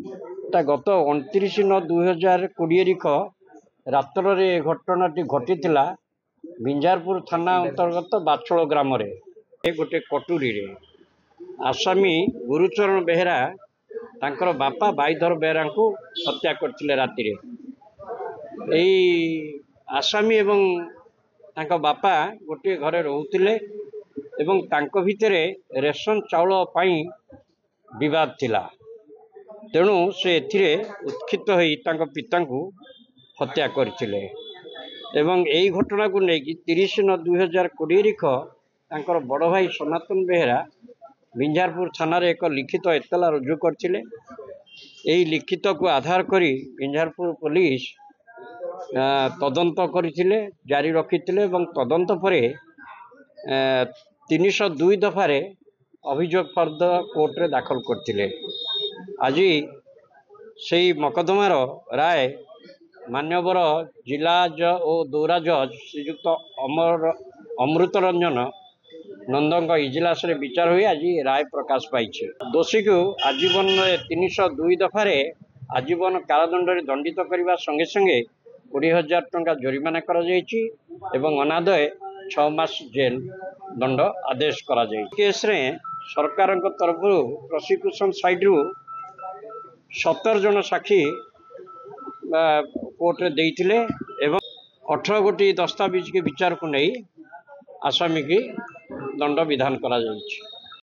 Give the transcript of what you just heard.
गत 29/9/2020 रात्रि घटनाटी घटी बिंजारपुर थाना अंतर्गत बाछोल ग्राम गोटे कटुरी आसामी गुरुचरण बेहेरा तांकर बापा बाईधर बेहेरा को हत्या करथिले राति आसामी एवं तांका बापा गोटे घरे रोहुतिले एवं तांको भितरे रेशन चाउल पाई विवाद थिला। तेणु से एथिरे उत्क्षिप्त होई तांको पिता को हत्या करथिले एवं यही घटना को लेकिन 30/9/2020 तांकर बड़ भाई सनातन बेहेरा बिंजारपुर थाना एक लिखित एतला रुजु करथिले। यही लिखित को आधार करी बिंजारपुर पुलिस तदंत करथिले जारी रखिथिले एवं तदंत परे 302 दफारे अभियोग फर्द कोर्ट रे दाखल करथिले। आज से मकदमार राय मान्यवर जिला जज और दौरा जज श्रीयुक्त अमृत रंजन नंदन इजलास रे विचार हुई आज राय प्रकाश पाई। दोषी को आजीवन 302 दफारे आजीवन कारादंड दंडित करने संगे संगे 20,000 टंका जरिमाना करा जायछि एवं अनादय 6 मास जेल दंड आदेश करा जायछि। केस रे सरकार तरफ प्रोसिक्यूशन साइड रु 17 जन साक्षी कोर्ट रे देइथिले एवं 18 गोटी दस्तावेज के विचार को नहीं आसामी की दंड विधान करा जायछि।